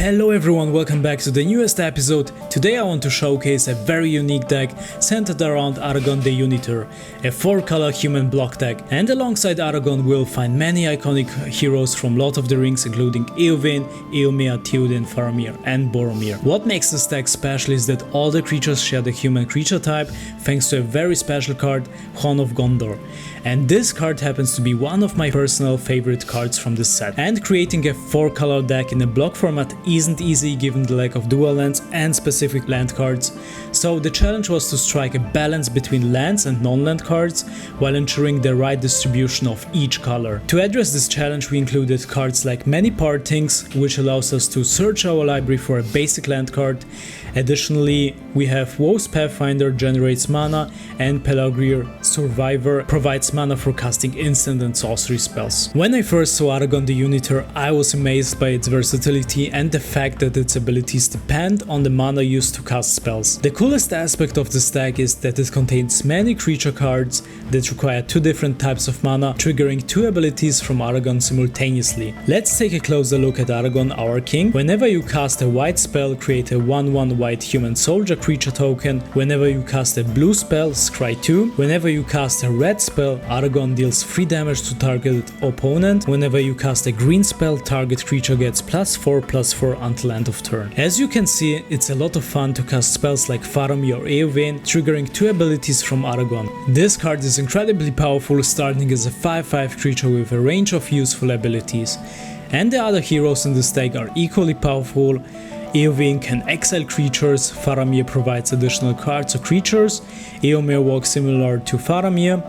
Hello everyone, welcome back to the newest episode. Today I want to showcase a very unique deck centered around Aragorn the Unitor, a 4-color human block deck, and alongside Aragorn we'll find many iconic heroes from Lord of the Rings including Eowyn, Eomer, Théoden, Faramir and Boromir. What makes this deck special is that all the creatures share the human creature type thanks to a very special card, Horn of Gondor. And this card happens to be one of my personal favorite cards from this set. And creating a 4-color deck in a block format isn't easy given the lack of dual lands and specific land cards, so the challenge was to strike a balance between lands and non-land cards while ensuring the right distribution of each color. To address this challenge we included cards like Many Partings, which allows us to search our library for a basic land card. Additionally, we have Woe's Pathfinder generates mana, and Pelargir Survivor provides mana for casting instant and sorcery spells. When I first saw Aragorn the Unitor, I was amazed by its versatility and the fact that its abilities depend on the mana used to cast spells. The coolest aspect of this deck is that it contains many creature cards that require 2 different types of mana, triggering 2 abilities from Aragorn simultaneously. Let's take a closer look at Aragorn, our king. Whenever you cast a white spell, create a 1/1 white human soldier creature token. Whenever you cast a blue spell, scry 2. Whenever you cast a red spell, Aragorn deals 3 damage to target opponent. Whenever you cast a green spell, target creature gets +4/+4 until end of turn. As you can see, it's a lot of fun to cast spells like Faramir or Eowyn, triggering 2 abilities from Aragorn. This card is incredibly powerful, starting as a 5/5 creature with a range of useful abilities. And the other heroes in this deck are equally powerful. Eowyn can exile creatures, Faramir provides additional cards or creatures, Eomer works similar to Faramir,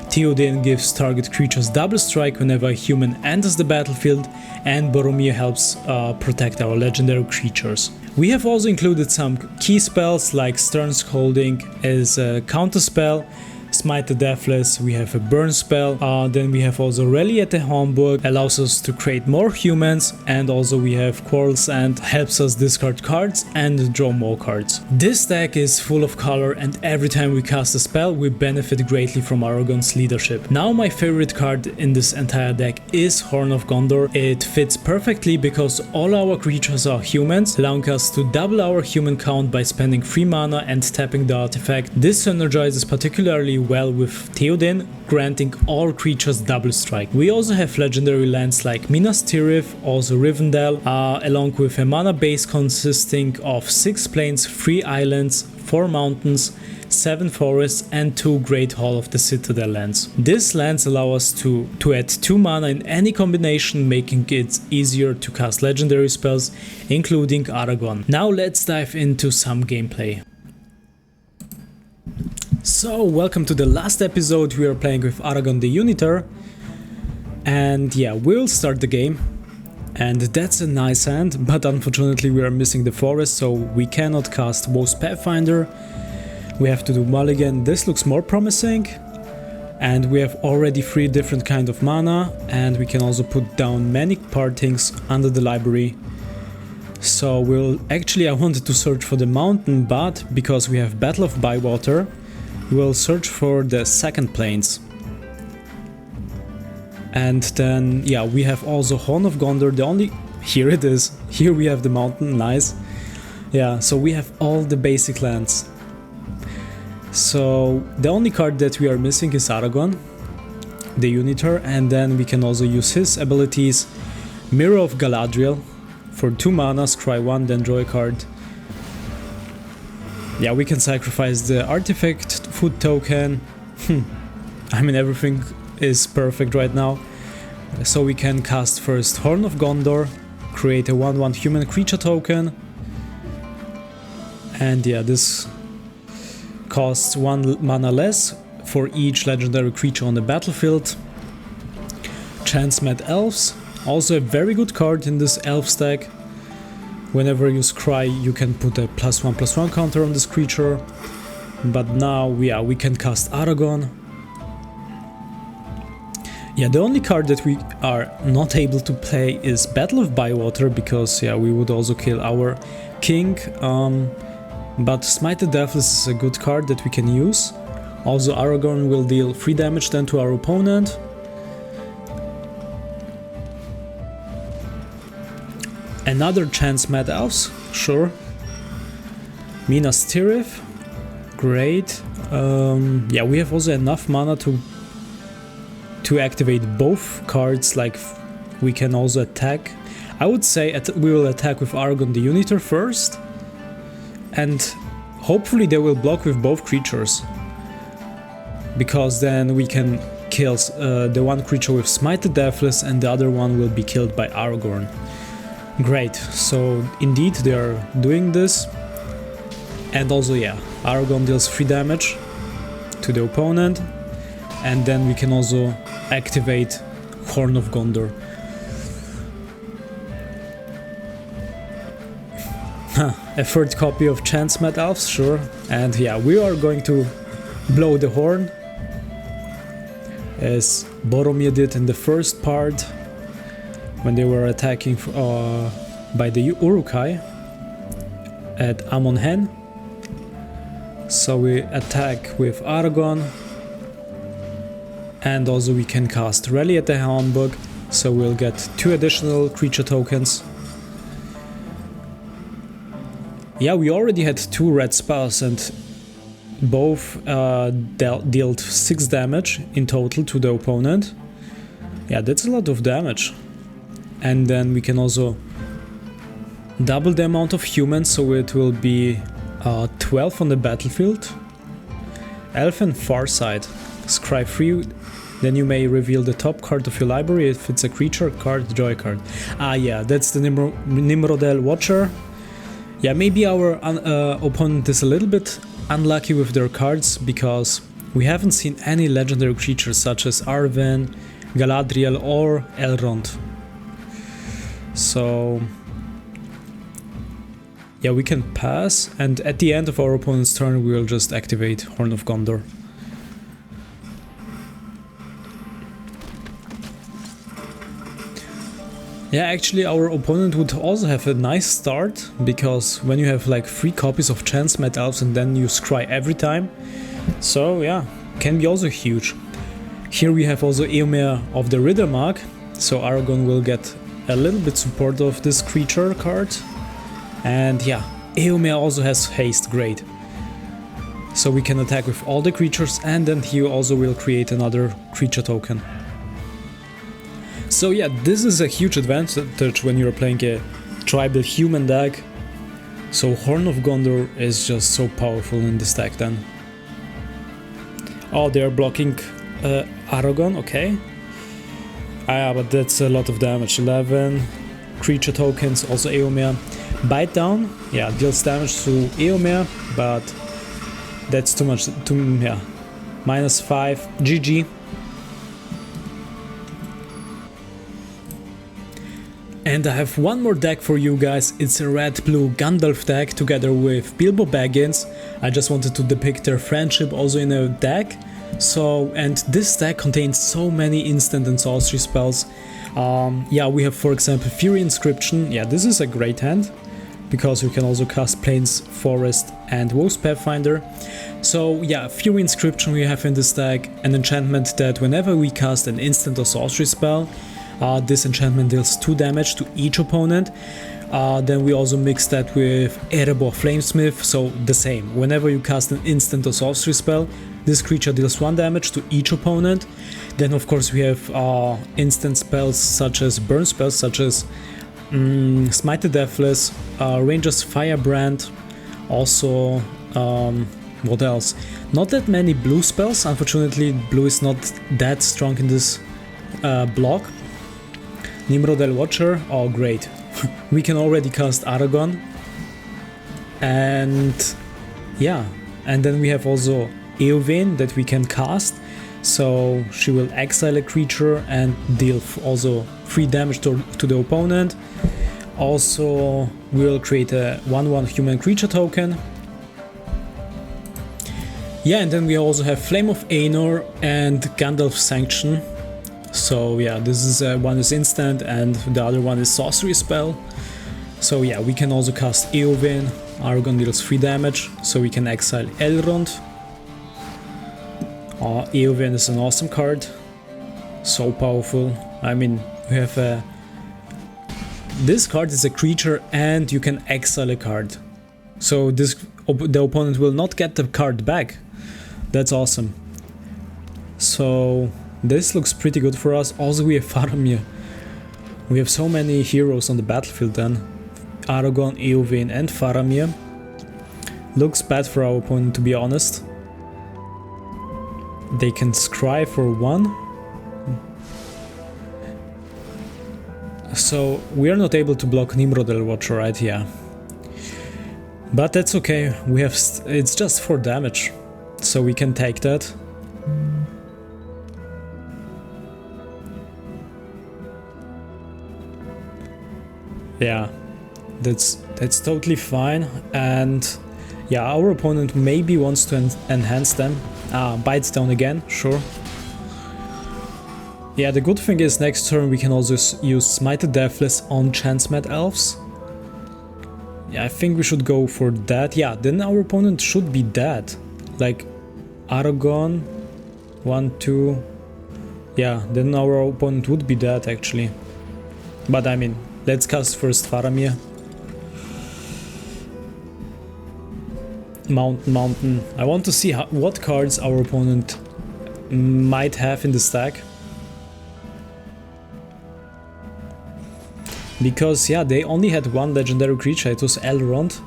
Théoden gives target creatures double strike whenever a human enters the battlefield, and Boromir helps protect our legendary creatures. We have also included some key spells like Stern Scolding as a counter spell, Smite the Deathless, we have a burn spell, then we have also Rally at the Homburg, allows us to create more humans, and also we have Quarrels and helps us discard cards and draw more cards. This deck is full of color and every time we cast a spell we benefit greatly from Aragorn's leadership. Now my favorite card in this entire deck is Horn of Gondor. It fits perfectly because all our creatures are humans, allowing us to double our human count by spending 3 mana and tapping the artifact. This synergizes particularly well with Théoden, granting all creatures double strike. We also have legendary lands like Minas Tirith, also Rivendell, along with a mana base consisting of 6 plains, 3 islands, 4 mountains, 7 forests and 2 Great Hall of the Citadel lands. These lands allow us to add 2 mana in any combination, making it easier to cast legendary spells, including Aragorn. Now let's dive into some gameplay. So, welcome to the last episode. We are playing with Aragorn the Unitor, and yeah, we'll start the game, and that's a nice hand, but unfortunately we are missing the forest, so we cannot cast Woe's Pathfinder. We have to do Mulligan. This looks more promising, and we have already 3 different kind of mana, and we can also put down Many Partings under the library. So I wanted to search for the mountain, but because we have Battle of Bywater, we'll search for the second plains. And then, yeah, we have also Horn of Gondor, here it is, here we have the mountain, nice. Yeah, so we have all the basic lands. So, the only card that we are missing is Aragorn, the Unitor, and then we can also use his abilities. Mirror of Galadriel, for 2 mana, scry 1, then draw a card. Yeah, we can sacrifice the artifact food token. I mean, everything is perfect right now. So we can cast first Horn of Gondor, create a 1/1 human creature token. And yeah, this costs 1 mana less for each legendary creature on the battlefield. Chance Mad Elves, also a very good card in this elf stack. Whenever you scry, you can put a +1/+1 counter on this creature. But now, yeah, we can cast Aragorn. Yeah, the only card that we are not able to play is Battle of Bywater, because, yeah, we would also kill our king. But Smite the Deathless is a good card that we can use. Also, Aragorn will deal 3 damage then to our opponent. Another chance Mad Elves, sure. Minas Tirith, great. Yeah, we have also enough mana to activate both cards, like we can also attack. I would say we will attack with Aragorn the Unitor first, and hopefully they will block with both creatures, because then we can kill the one creature with Smite the Deathless and the other one will be killed by Aragorn. Great, so indeed they are doing this. And also, yeah, Aragorn deals 3 damage to the opponent, and then we can also activate Horn of Gondor. A third copy of Chance Mad Elves, sure. And yeah, we are going to blow the horn, as Boromir did in the first part, when they were attacking by the Uruk-hai at Amon Hen. So we attack with Aragorn, and also we can cast Rally at the Hornbook, so we'll get 2 additional creature tokens. Yeah, we already had 2 red spells and both dealt 6 damage in total to the opponent. Yeah, that's a lot of damage. And then we can also double the amount of humans, so it will be 12 on the battlefield. Elf and Farsight. Scry 3, then you may reveal the top card of your library if it's a creature card, joy card. Ah yeah, that's the Nimrodel Watcher. Yeah, maybe our opponent is a little bit unlucky with their cards, because we haven't seen any legendary creatures such as Arwen, Galadriel or Elrond. So yeah, we can pass, and at the end of our opponent's turn we will just activate Horn of Gondor. Yeah, actually our opponent would also have a nice start, because when you have like 3 copies of Chance Mad Elves and then you scry every time, so yeah, can be also huge. Here we have also Eomer of the Riddermark, so Aragorn will get a little bit support of this creature card. And yeah, Eomer also has haste, great. So we can attack with all the creatures, and then he also will create another creature token. So yeah, this is a huge advantage when you're playing a tribal human deck. So Horn of Gondor is just so powerful in this deck then. Oh, they are blocking Aragorn, okay. Ah, but that's a lot of damage. 11 creature tokens, also Eomer. Bite down, yeah, deals damage to Eomer, but that's too much, yeah. -5, GG. And I have one more deck for you guys. It's a red-blue Gandalf deck together with Bilbo Baggins. I just wanted to depict their friendship also in a deck. So, and this deck contains so many instant and sorcery spells. Yeah, we have for example Fury Inscription. Yeah, this is a great hand, because you can also cast Plains, Forest and Wolf's Pathfinder. So yeah, Fury Inscription we have in this deck, an enchantment that whenever we cast an instant or sorcery spell, this enchantment deals 2 damage to each opponent. Then we also mix that with Erebor Flamesmith, so the same. Whenever you cast an instant or sorcery spell, this creature deals 1 damage to each opponent. Then of course we have instant spells such as burn spells, such as Smite the Deathless, Ranger's Firebrand, also what else? Not that many blue spells, unfortunately blue is not that strong in this block. Nimrodel Watcher, oh great, we can already cast Aragorn. And yeah, and then we have also Eowyn that we can cast, so she will exile a creature and deal also 3 damage to the opponent. Also we will create a 1/1 human creature token. Yeah, and then we also have Flame of Aenor and Gandalf's Sanction. So yeah, this is one is instant and the other one is sorcery spell. So yeah, we can also cast Eowyn. Aragorn deals 3 damage, so we can exile Elrond. Eowyn is an awesome card, so powerful. I mean, we have this card is a creature and you can exile a card. So the opponent will not get the card back. That's awesome. So this looks pretty good for us. Also we have Faramir. We have so many heroes on the battlefield then. Aragorn, Eowyn and Faramir. Looks bad for our opponent, to be honest. They can scry for 1. So we are not able to block Nimrod El Watcher, right? Yeah. But that's okay. We have it's just 4 damage. So we can take that. Yeah. That's totally fine. And yeah, our opponent maybe wants to enhance them. Bites down again, sure. Yeah, the good thing is next turn we can also use Smite the Deathless on Chance-Mad Elves. Yeah, I think we should go for that. Yeah, then our opponent should be dead. Like Aragorn, 1, 2. Yeah, then our opponent would be dead actually. But I mean, let's cast first Faramir. Mountain. I want to see what cards our opponent might have in the stack. Because yeah, they only had 1 legendary creature, it was Elrond.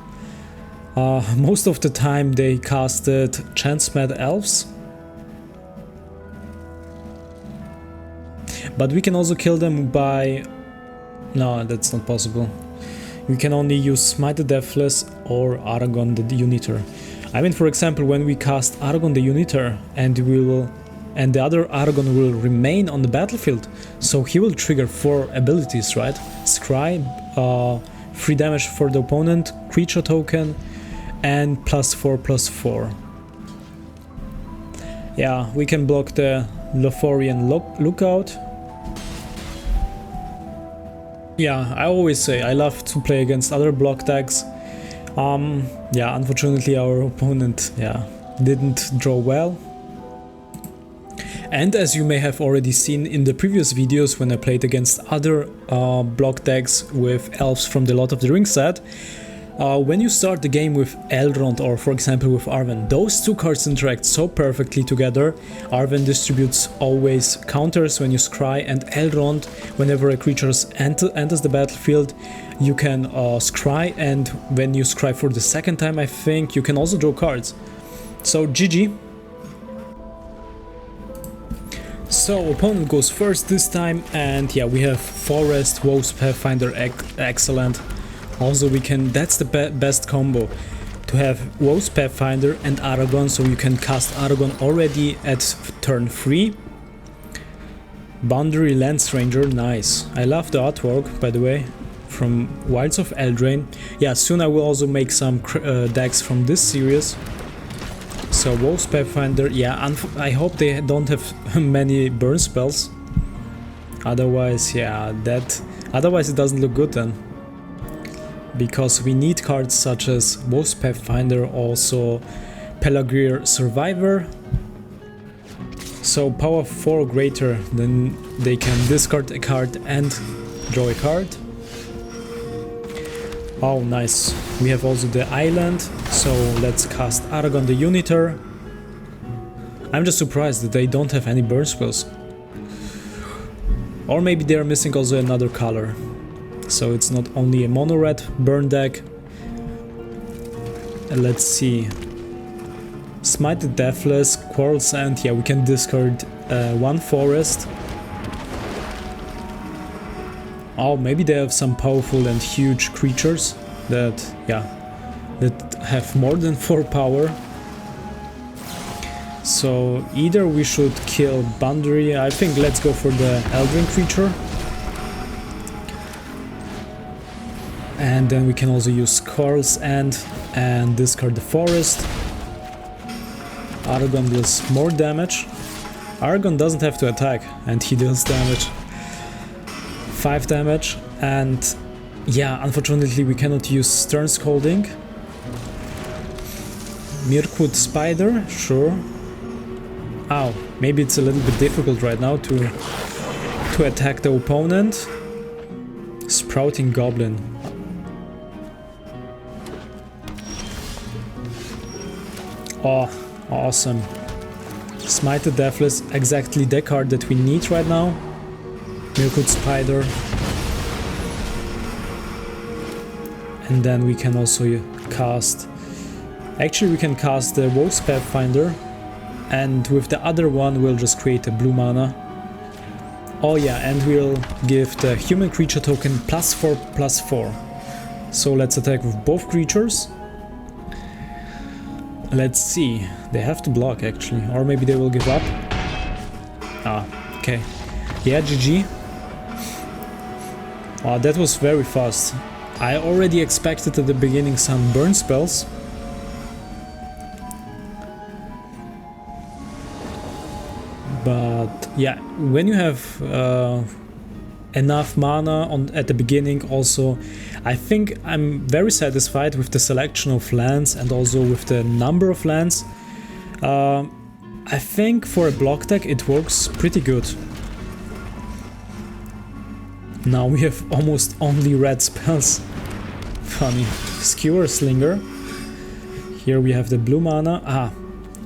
Most of the time they casted Chance-Mad Elves. But we can also kill them by... No, that's not possible. We can only use Smite the Deathless or Aragorn the Unitor. I mean, for example, when we cast Aragorn the Unitor and the other Aragorn will remain on the battlefield, so he will trigger 4 abilities, right? Scry, 3 damage for the opponent, creature token, and +4/+4. Yeah, we can block the Lothorian Lookout. Yeah, I always say I love to play against other block decks. Yeah, unfortunately our opponent, yeah, didn't draw well. And as you may have already seen in the previous videos when I played against other block decks with elves from the Lord of the Rings set, when you start the game with Elrond or for example with Arwen, those 2 cards interact so perfectly together. Arwen distributes always counters when you scry, and Elrond, whenever a creature enters the battlefield, you can scry, and when you scry for the 2nd time, I think, you can also draw cards. So GG. So opponent goes first this time, and yeah, we have Forest, Woe's Pathfinder, excellent. Also we can, that's the best combo, to have Woe's Pathfinder and Aragorn, so you can cast Aragorn already at turn 3. Boundary Lance Ranger, nice. I love the artwork, by the way, from Wilds of Eldraine. Yeah, soon I will also make some decks from this series. So Woe's Pathfinder, yeah, I hope they don't have many burn spells. Otherwise, yeah, otherwise it doesn't look good then. Because we need cards such as Woe's Pathfinder, also Pelargir Survivor. So power 4 greater, then they can discard a card and draw a card. Oh, nice. We have also the island, so let's cast Aragorn the Unitor. I'm just surprised that they don't have any burn spells. Or maybe they're missing also another color. So it's not only a mono-red burn deck. And let's see. Smite the Deathless, Quarrel Sand, yeah, we can discard 1 forest. Oh, maybe they have some powerful and huge creatures that, yeah, that have more than 4 power. So either we should kill Boundary, I think let's go for the Eldraine creature. And then we can also use Quarrel's End and discard the forest. Aragorn deals more damage. Aragorn doesn't have to attack and he deals damage. 5 damage, and yeah, unfortunately we cannot use Stern Scolding. Mirkwood Spider, sure. Ow, maybe it's a little bit difficult right now to attack the opponent. Sprouting Goblin. Oh, awesome. Smite the Deathless, exactly the card that we need right now. Milkwood Spider. And then we can also cast... Actually, we can cast the Wolf's Pathfinder. And with the other one, we'll just create a blue mana. Oh yeah, and we'll give the human creature token +4/+4. So let's attack with both creatures. Let's see. They have to block actually, or maybe they will give up. Ah, okay. Yeah, GG. Oh, that was very fast. I already expected at the beginning some burn spells. But yeah, when you have enough mana at the beginning also, I think I'm very satisfied with the selection of lands and also with the number of lands. I think for a block deck it works pretty good. Now we have almost only red spells. Funny. Skewer Slinger. Here we have the blue mana. Ah,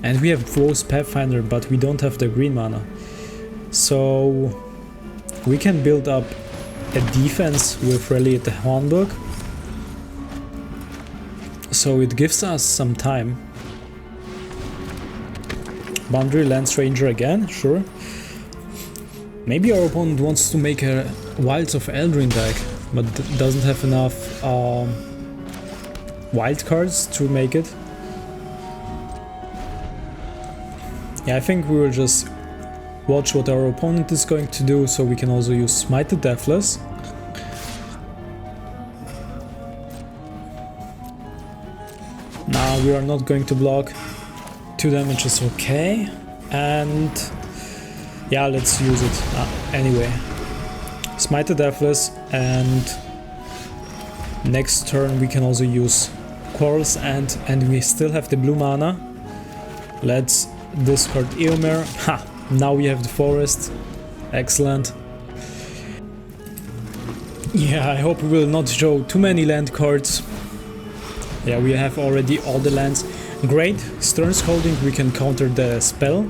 and we have Wolf's Pathfinder, but we don't have the green mana. So we can build up a defense with Rally at the Hornbook. So it gives us some time. Boundary Lance Ranger again, sure. Maybe our opponent wants to make a Wilds of Eldrin deck, but doesn't have enough wild cards to make it. Yeah, I think we will just watch what our opponent is going to do, so we can also use Smite the Deathless. Now we are not going to block. 2 damage is okay. And yeah, let's use it anyway. Smite the Deathless, and next turn we can also use Quarrel's End, and we still have the blue mana. Let's discard Eomer. Ha! Now we have the forest. Excellent. Yeah, I hope we will not show too many land cards. Yeah, we have already all the lands. Great. Stern Scolding, we can counter the spell.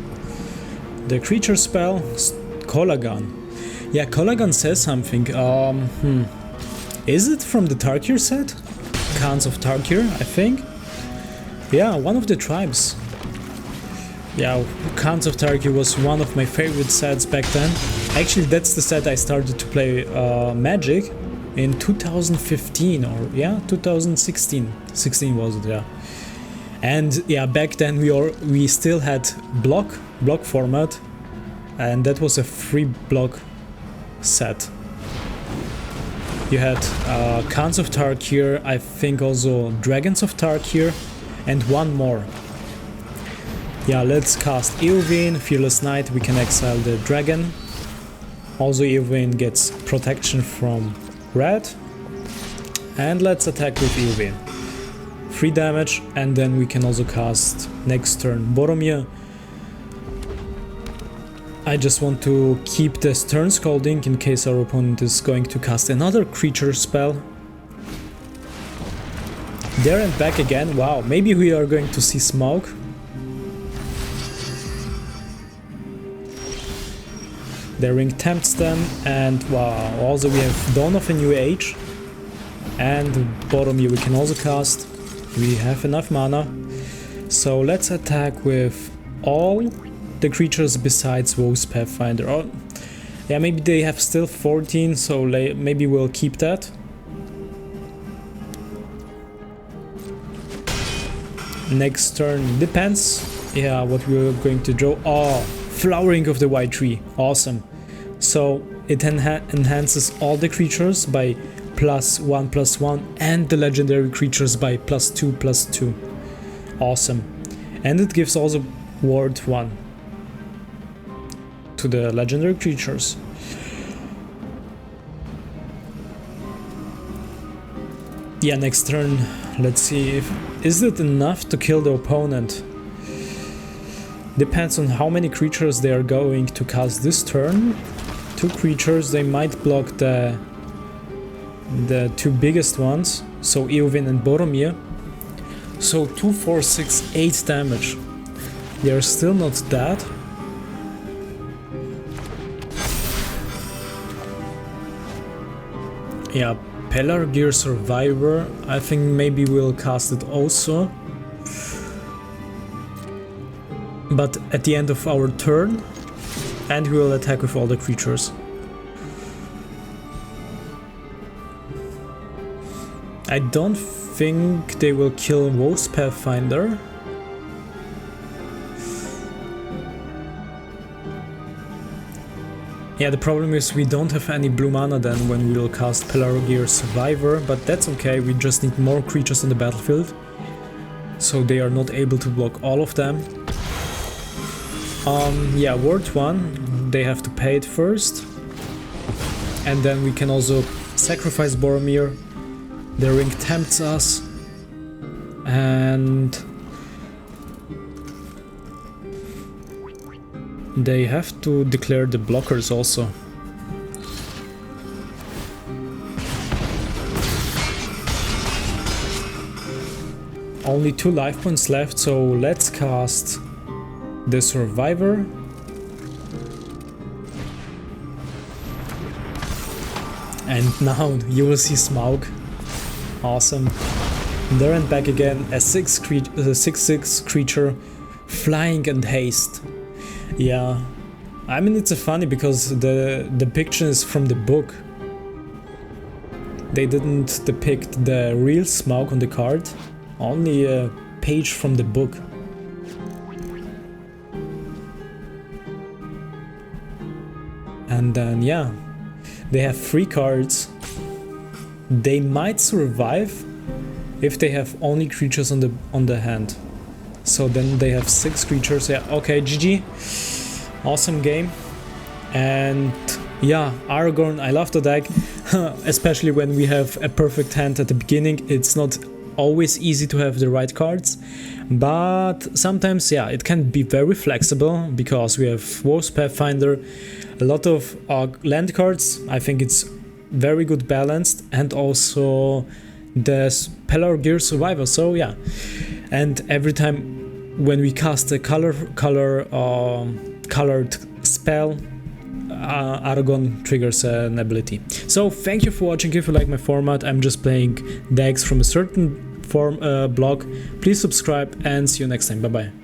The creature spell. Kolagan. Yeah, Kolagan says something. Is it from the Tarkir set? Khans of Tarkir, I think. Yeah, one of the tribes. Yeah, Khans of Tarkir was one of my favorite sets back then. Actually, that's the set I started to play Magic in 2015, or yeah, 2016. 16 was it, yeah. And yeah, back then we still had block format, and that was a free block set. You had Khans of Tarkir, I think also Dragons of Tarkir, and one more. Yeah, let's cast Eowyn, Fearless Knight, we can exile the dragon. Also Eowyn gets protection from red. And let's attack with Eowyn. 3 damage, and then we can also cast next turn Boromir. I just want to keep the Stern Scolding in case our opponent is going to cast another creature spell. There and back again, wow, maybe we are going to see smoke. The ring tempts them, and wow, also we have Dawn of a New Age. And Boromir we can also cast. We have enough mana. So let's attack with all the creatures besides Wolf's Pathfinder. Oh, yeah, maybe they have still 14, so maybe we'll keep that. Next turn depends. Yeah, what we're going to draw. Oh, Flowering of the White Tree. Awesome. So it enhances all the creatures by +1/+1 and the legendary creatures by +2/+2. Awesome. And it gives also Ward 1 to the legendary creatures. Yeah, next turn, let's see is it enough to kill the opponent. Depends on how many creatures they are going to cast this turn. 2 creatures, they might block the the two biggest ones, so Eowyn and Boromir. So 2, 4, 6, 8 damage. They are still not dead. Yeah, Pelargir Survivor, I think maybe we'll cast it also. But at the end of our turn, and we will attack with all the creatures. I don't think they will kill Wolf's Pathfinder. Yeah, the problem is we don't have any blue mana then when we will cast Pelargir Survivor, but that's okay, we just need more creatures on the battlefield. So they are not able to block all of them. Yeah, Ward 1, they have to pay it first. And then we can also sacrifice Boromir. The ring tempts us. And they have to declare the blockers also. Only 2 life points left, so let's cast the Survivor. And now you will see Smaug. Awesome. There and back again, a 6/6 creature, flying and haste. Yeah, I mean it's funny because the depiction is from the book. They didn't depict the real Smaug on the card, only a page from the book. And then yeah, they have 3 cards. They might survive if they have only creatures on the hand. So then they have 6 creatures. Yeah, okay, GG. Awesome game. And yeah, Aragorn, I love the deck. Especially when we have a perfect hand at the beginning. It's not always easy to have the right cards. But sometimes, yeah, it can be very flexible because we have Wolf's Pathfinder, a lot of land cards. I think it's very good balanced, and also the Pelargir Survivor. So yeah, and every time when we cast a colored spell, Aragorn triggers an ability. So thank you for watching. If you like my format, I'm just playing decks from a certain block. Please subscribe and see you next time. Bye bye.